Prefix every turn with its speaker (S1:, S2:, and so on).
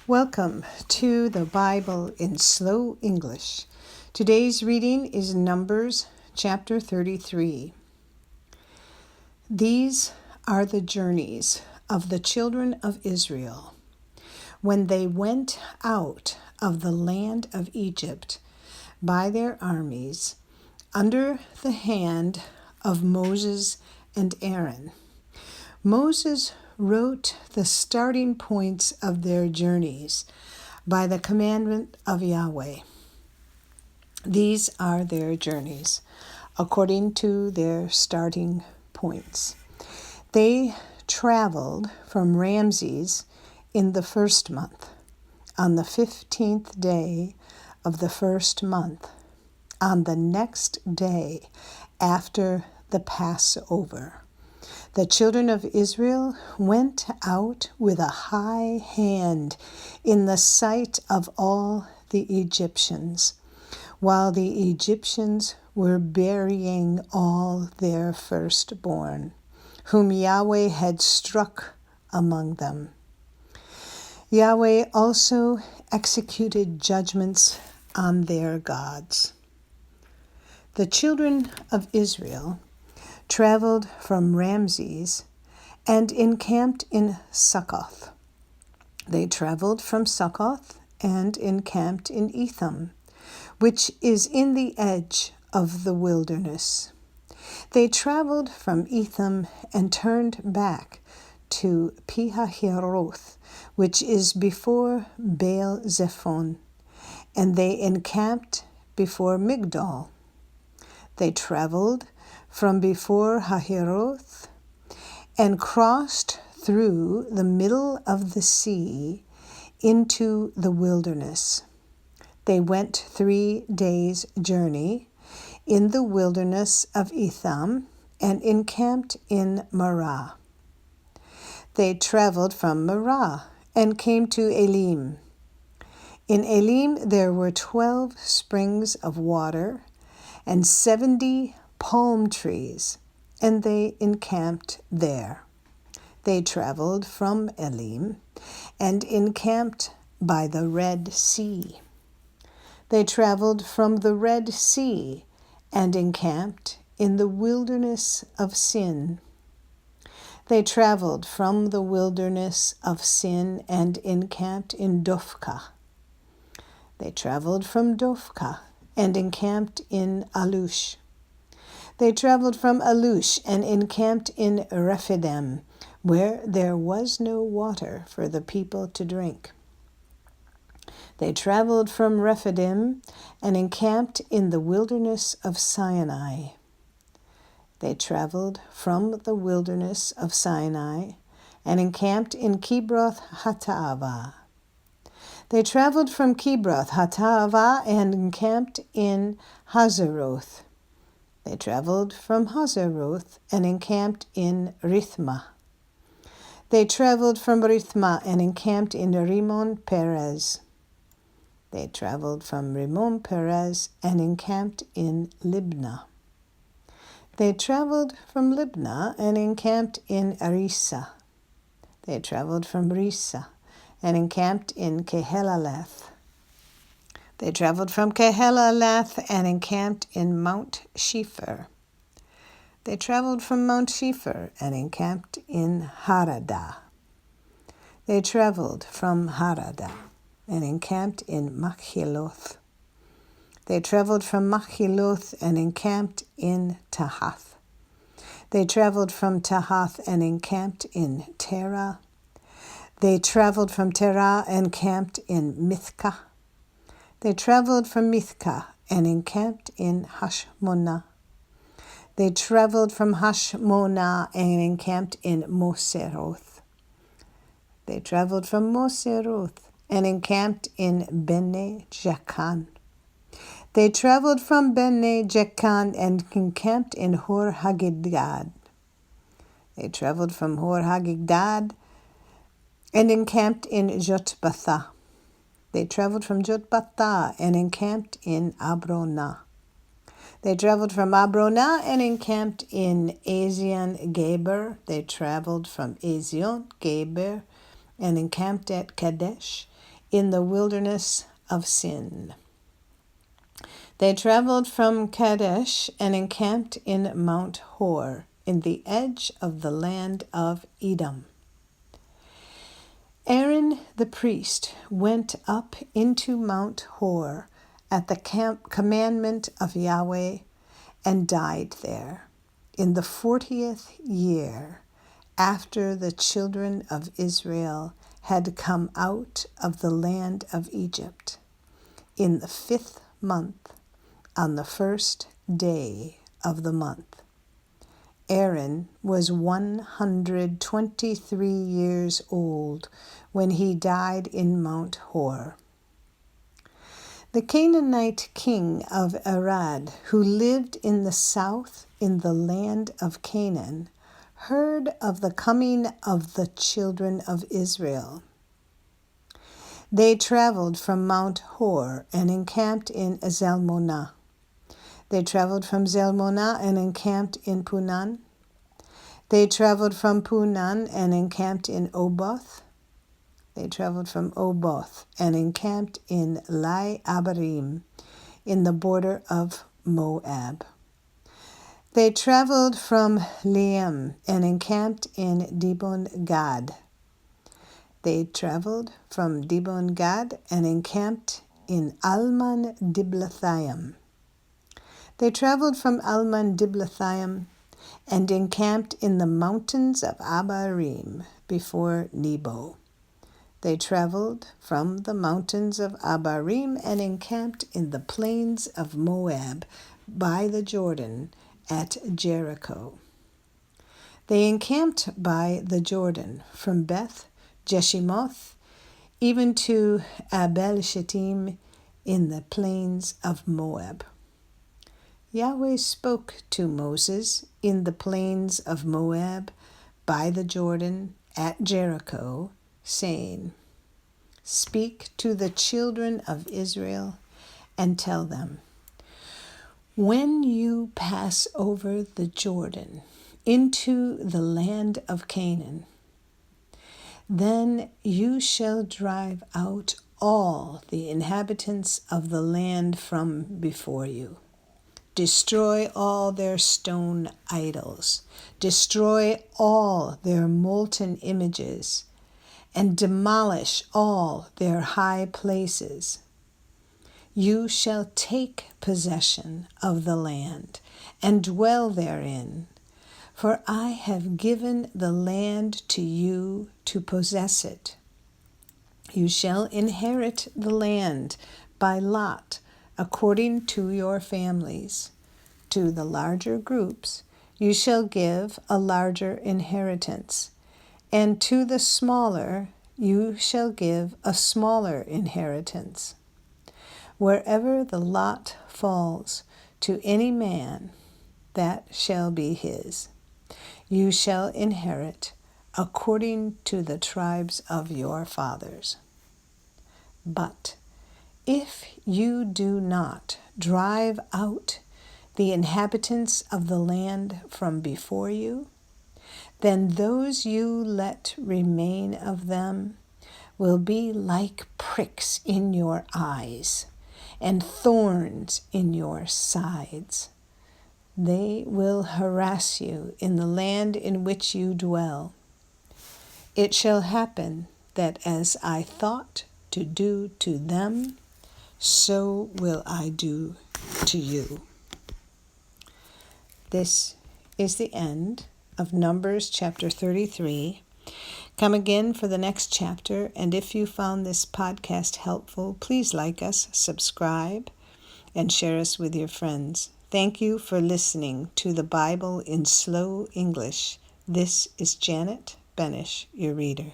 S1: Welcome to the Bible in Slow English. Today's reading is Numbers chapter 33. These are the journeys of the children of Israel when they went out of the land of Egypt by their armies under the hand of Moses and Aaron. Moses wrote the starting points of their journeys by the commandment of Yahweh. These are their journeys, according to their starting points. They traveled from Ramses in the first month, on the 15th day of the first month, on the next day after the Passover. The children of Israel went out with a high hand in the sight of all the Egyptians, while the Egyptians were burying all their firstborn, whom Yahweh had struck among them. Yahweh also executed judgments on their gods. The children of Israel traveled from Ramses and encamped in Succoth. They traveled from Succoth and encamped in Etham, which is in the edge of the wilderness. They traveled from Etham and turned back to Pihahiroth, which is before Baal Zephon, and they encamped before Migdol. They traveled from before Hahiroth and crossed through the middle of the sea into the wilderness. They went 3 days' journey in the wilderness of Etham and encamped in Marah. They traveled from Marah and came to Elim. In Elim there were 12 springs of water and 70 palm trees, and they encamped there. They traveled from Elim and encamped by the Red Sea. They traveled from the Red Sea and encamped in the wilderness of Sin. They traveled from the wilderness of Sin and encamped in Dophkah. They traveled from Dophkah and encamped in Alush. They traveled from Alush and encamped in Rephidim, where there was no water for the people to drink. They traveled from Rephidim and encamped in the wilderness of Sinai. They traveled from the wilderness of Sinai and encamped in Kibroth Hattaavah. They traveled from Kibroth Hattaavah and encamped in Hazeroth. They traveled from Hazeroth and encamped in Rithmah. They traveled from Rithmah and encamped in Rimmon Perez. They traveled from Rimmon Perez and encamped in Libnah. They traveled from Libnah and encamped in Arisa. They traveled from Risa and encamped in Kehelaleth. They traveled from Kehelaleth and encamped in Mount Shepher. They traveled from Mount Shepher and encamped in Haradah. They traveled from Haradah and encamped in Machiloth. They traveled from Machiloth and encamped in Tahath. They traveled from Tahath and encamped in Terah. They traveled from Terah and camped in Mithkah. They traveled from Mithkah and encamped in Hashmonah. They traveled from Hashmonah and encamped in Moseroth. They traveled from Moseroth and encamped in Bene Jaakan. They traveled from Bene Jaakan and encamped in Hor Haggidgad. They traveled from Hor Haggidgad and encamped in Jotbathah. They traveled from Jotbathah and encamped in Abronah. They traveled from Abronah and encamped in Ezion Geber. They traveled from Ezion Geber and encamped at Kadesh in the wilderness of Sin. They traveled from Kadesh and encamped in Mount Hor, in the edge of the land of Edom. Aaron the priest went up into Mount Hor at the commandment of Yahweh and died there in the 40th year after the children of Israel had come out of the land of Egypt, in the 5th month, on the 1st day of the month. Aaron was 123 years old when he died in Mount Hor. The Canaanite king of Arad, who lived in the south in the land of Canaan, heard of the coming of the children of Israel. They traveled from Mount Hor and encamped in Zalmonah. They traveled from Zalmonah and encamped in Punan. They traveled from Punan and encamped in Oboth. They traveled from Oboth and encamped in Lai Abarim, in the border of Moab. They traveled from Liam and encamped in Dibon Gad. They traveled from Dibon Gad and encamped in Alman Diblathaim. They traveled from Alman Diblathaim and encamped in the mountains of Abarim before Nebo. They traveled from the mountains of Abarim and encamped in the plains of Moab by the Jordan at Jericho. They encamped by the Jordan from Beth Jeshimoth even to Abel Shittim in the plains of Moab. Yahweh spoke to Moses in the plains of Moab by the Jordan at Jericho, saying, "Speak to the children of Israel and tell them, when you pass over the Jordan into the land of Canaan, then you shall drive out all the inhabitants of the land from before you. Destroy all their stone idols. Destroy all their molten images, and demolish all their high places. You shall take possession of the land and dwell therein, for I have given the land to you to possess it. You shall inherit the land by lot, according to your families. To the larger groups you shall give a larger inheritance, and to the smaller you shall give a smaller inheritance. Wherever the lot falls to any man, that shall be his. You shall inherit according to the tribes of your fathers. But if you do not drive out the inhabitants of the land from before you, then those you let remain of them will be like pricks in your eyes and thorns in your sides. They will harass you in the land in which you dwell. It shall happen that as I thought to do to them, so will I do to you." This is the end of Numbers chapter 33. Come again for the next chapter, and if you found this podcast helpful, please like us, subscribe, and share us with your friends. Thank you for listening to the Bible in Slow English. This is Janet Benish, your reader.